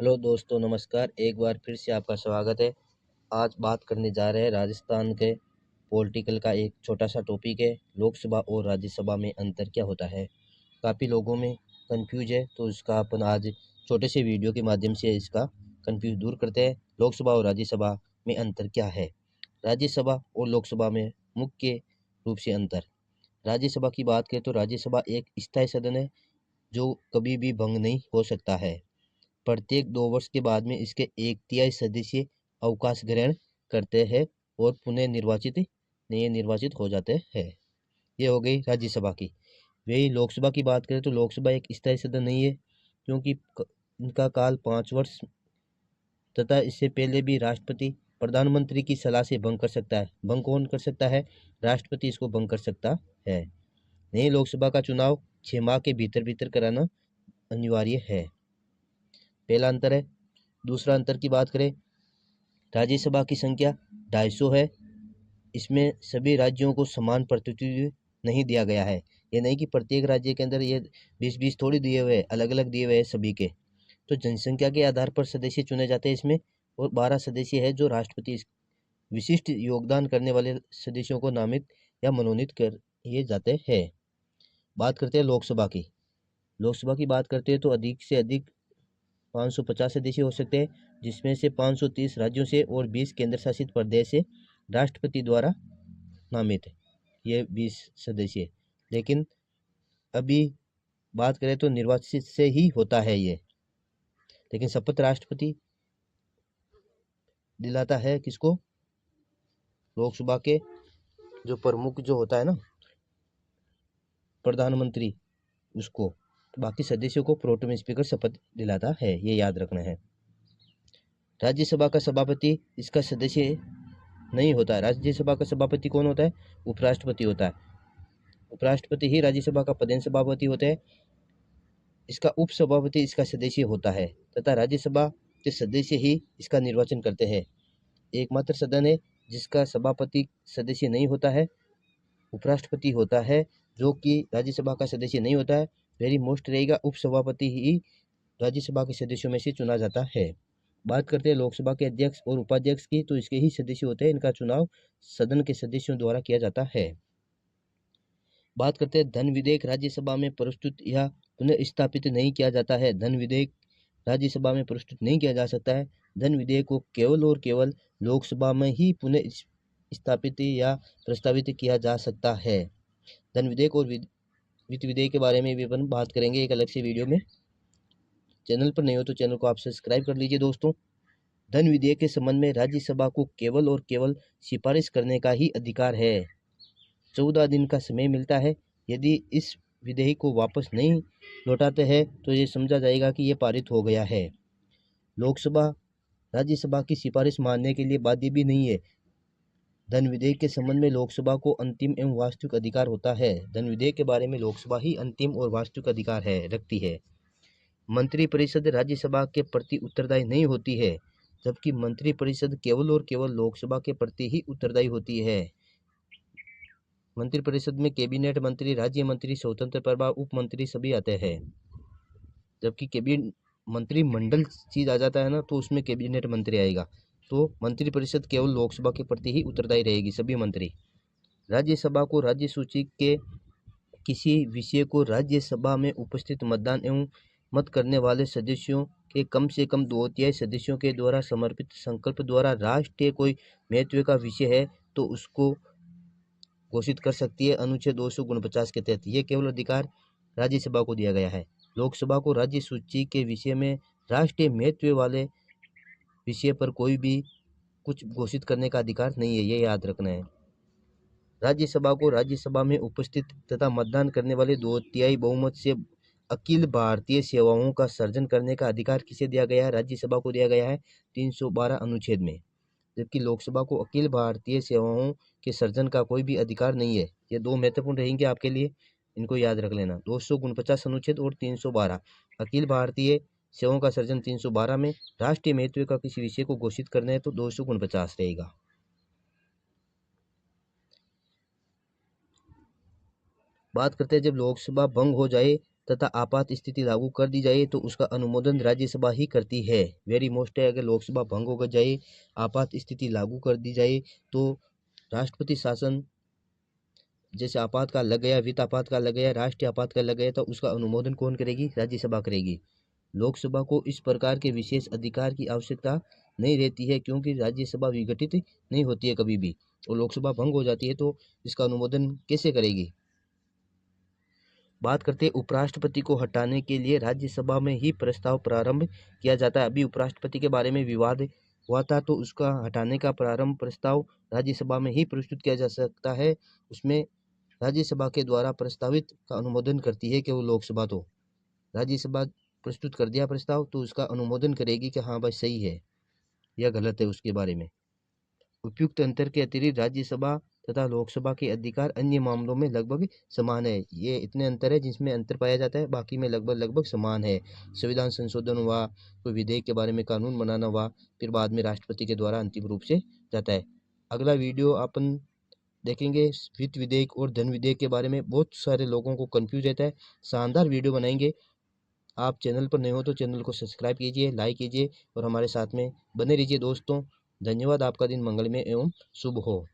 Hello दोस्तों, नमस्कार। एक बार फिर से आपका स्वागत है। आज बात करने जा रहे हैं राजस्थान के पॉलिटिकल का एक छोटा सा टॉपिक है, लोकसभा और राज्यसभा में अंतर क्या होता है। काफ़ी लोगों में कंफ्यूज है, तो इसका अपन आज छोटे से वीडियो के माध्यम से इसका कंफ्यूज दूर करते हैं। लोकसभा और राज्यसभा में अंतर क्या है। राज्यसभा और लोकसभा में मुख्य रूप से अंतर। राज्यसभा की बात करें तो राज्यसभा एक स्थायी सदन है जो कभी भी भंग नहीं हो सकता है। प्रत्येक 2 वर्ष के बाद में इसके 1/3 सदस्य अवकाश ग्रहण करते हैं और पुनः निर्वाचित हो जाते हैं। ये हो गई राज्यसभा की। वही लोकसभा की बात करें तो लोकसभा एक स्थायी सदन नहीं है, क्योंकि इनका काल 5 वर्ष तथा इससे पहले भी राष्ट्रपति प्रधानमंत्री की सलाह से भंग कर सकता है। भंग कौन कर सकता है? राष्ट्रपति इसको भंग कर सकता है। नई लोकसभा का चुनाव 6 माह के भीतर भीतर कराना अनिवार्य है। पहला अंतर है। दूसरा अंतर की बात करें, राज्यसभा की संख्या 250 है। इसमें सभी राज्यों को समान प्रतिनिधित्व नहीं दिया गया है। ये नहीं कि प्रत्येक राज्य के अंदर ये 20-20 थोड़ी दिए हुए हैं, अलग अलग दिए हुए हैं सभी के। तो जनसंख्या के आधार पर सदस्य चुने जाते हैं इसमें, और 12 सदस्य है जो राष्ट्रपति विशिष्ट योगदान करने वाले सदस्यों को नामित या मनोनीत कर ये जाते हैं। बात करते हैं लोकसभा की। लोकसभा की बात करते हैं तो अधिक से अधिक 550 सदस्य हो सकते हैं, जिसमें से 530 राज्यों से और 20 केंद्र शासित प्रदेश से राष्ट्रपति द्वारा नामित है। ये 20 सदस्य। लेकिन अभी बात करें तो निर्वाचित से ही होता है ये। लेकिन शपथ राष्ट्रपति दिलाता है किसको? लोकसभा के जो प्रमुख जो होता है ना, प्रधानमंत्री, उसको। बाकी सदस्यों को प्रोटेम स्पीकर शपथ दिलाता है, ये याद रखना है। राज्यसभा का सभापति इसका सदस्य नहीं होता है। राज्यसभा का सभापति कौन होता है? उपराष्ट्रपति होता है। उपराष्ट्रपति ही राज्यसभा का प्रधान सभापति होते हैं। इसका उपसभापति इसका सदस्य होता है, तथा राज्यसभा के सदस्य ही इसका निर्वाचन करते हैं। एकमात्र सदन है जिसका सभापति सदस्य नहीं होता है, उपराष्ट्रपति होता है, जो कि राज्यसभा का सदस्य नहीं होता है। वेरी मोस्ट रहेगा, उपसभापति ही राज्यसभा के सदस्यों में से चुना जाता है। बात करते हैं लोकसभा के अध्यक्ष और उपाध्यक्ष की, तो इसके ही सदस्य होते हैं। इनका चुनाव सदन के सदस्यों द्वारा किया जाता है। बात करते हैं धन विधेयक राज्यसभा में प्रस्तुत या पुनः स्थापित नहीं किया जाता है। धन विधेयक राज्यसभा में प्रस्तुत नहीं किया जा सकता है। धन विधेयक को केवल और केवल लोकसभा में ही पुनः स्थापित या प्रस्तावित किया जा सकता है। धन विधेयक और वित्त विधेयक के बारे में भी अपन बात करेंगे एक अलग से वीडियो में। चैनल पर नहीं हो तो चैनल को आप सब्सक्राइब कर लीजिए दोस्तों। धन विधेयक के संबंध में राज्यसभा को केवल और केवल सिफारिश करने का ही अधिकार है। 14 दिन का समय मिलता है। यदि इस विधेयक को वापस नहीं लौटाते हैं तो ये समझा जाएगा कि ये पारित हो गया है। लोकसभा राज्यसभा की सिफारिश मानने के लिए बाध्य भी नहीं है। धन विधेयक के संबंध में लोकसभा को अंतिम एवं वास्तविक अधिकार होता है। धन विधेयक के बारे में लोकसभा ही अंतिम और वास्तविक अधिकार रखती है। मंत्रिपरिषद राज्यसभा के प्रति उत्तरदायी नहीं होती है, जबकि मंत्रिपरिषद केवल और केवल लोकसभा के प्रति ही उत्तरदायी होती है। मंत्रिपरिषद में कैबिनेट मंत्री, राज्य मंत्री, स्वतंत्र प्रभार, उप मंत्री सभी आते हैं। जबकि कैबिनेट मंत्रिमंडल चीज आ जाता है ना, तो उसमें कैबिनेट मंत्री आएगा। तो मंत्रिपरिषद केवल लोकसभा के प्रति ही उत्तरदायी रहेगी, सभी मंत्री। राज्यसभा को राज्य सूची के किसी विषय को राज्यसभा में उपस्थित मतदान एवं मत करने वाले सदस्यों के कम से कम 2/3 सदस्यों के द्वारा समर्पित संकल्प द्वारा राष्ट्रीय कोई महत्व का विषय है तो उसको घोषित कर सकती है। अनुच्छेद 249 के तहत ये केवल अधिकार राज्यसभा को दिया गया है। लोकसभा को राज्य सूची के विषय में राष्ट्रीय महत्व वाले विषय पर कोई भी कुछ घोषित करने का अधिकार नहीं है, ये याद रखना है। राज्यसभा को राज्यसभा में उपस्थित तथा मतदान करने वाले 2/3 बहुमत से अखिल भारतीय सेवाओं का सर्जन करने का अधिकार किसे दिया गया है? राज्यसभा को दिया गया है 312 अनुच्छेद में। जबकि लोकसभा को अखिल भारतीय सेवाओं के सर्जन का कोई भी अधिकार नहीं है। ये दो महत्वपूर्ण रहेंगे आपके लिए, इनको याद रख लेना। 249 अनुच्छेद और 312। अखिल भारतीय सेवाओं का सर्जन 312 में, राष्ट्रीय महत्व का किसी विषय को घोषित करना है तो 249 रहेगा। बात करते हैं जब लोकसभा भंग हो जाए तथा आपात स्थिति लागू कर दी जाए तो उसका अनुमोदन राज्यसभा ही करती है। वेरी मोस्ट है, अगर लोकसभा भंग हो जाए, आपात स्थिति लागू कर दी जाए तो राष्ट्रपति शासन, जैसे आपातकाल लग गया, वित्त आपातकाल लग गया, राष्ट्रीय आपातकाल लग गया, तो उसका अनुमोदन कौन करेगी? राज्यसभा करेगी। लोकसभा को इस प्रकार के विशेष अधिकार की आवश्यकता नहीं रहती है, क्योंकि राज्यसभा विघटित नहीं होती है कभी भी, और लोकसभा भंग हो जाती है तो इसका अनुमोदन कैसे करेगी? बात करते हैं उपराष्ट्रपति को हटाने के लिए राज्यसभा में ही प्रस्ताव प्रारंभ किया जाता है। अभी उपराष्ट्रपति के बारे में विवाद हुआ था, तो उसका हटाने का प्रारंभ प्रस्ताव राज्यसभा में ही प्रस्तुत किया जा सकता है। उसमें राज्यसभा के द्वारा प्रस्तावित का अनुमोदन करती है कि वो लोकसभा, तो राज्यसभा प्रस्तुत कर दिया प्रस्ताव तो उसका अनुमोदन करेगी कि हाँ भाई सही है या गलत है उसके बारे में। उपयुक्त अंतर के अतिरिक्त राज्यसभा तथा लोकसभा के अधिकार अन्य मामलों में लगभग समान है। ये इतने अंतर है जिसमें अंतर पाया जाता है, बाकी में लगभग समान है। संविधान संशोधन हुआ, कोई विधेयक के बारे में कानून बनाना हुआ, फिर बाद में राष्ट्रपति के द्वारा अंतिम रूप से जाता है। अगला वीडियो अपन देखेंगे वित्त विधेयक और धन विधेयक के बारे में। बहुत सारे लोगों को कंफ्यूज रहता है, शानदार वीडियो बनाएंगे। आप चैनल पर नए हो तो चैनल को सब्सक्राइब कीजिए, लाइक कीजिए और हमारे साथ में बने रहिए दोस्तों। धन्यवाद। आपका दिन मंगलमय एवं शुभ हो।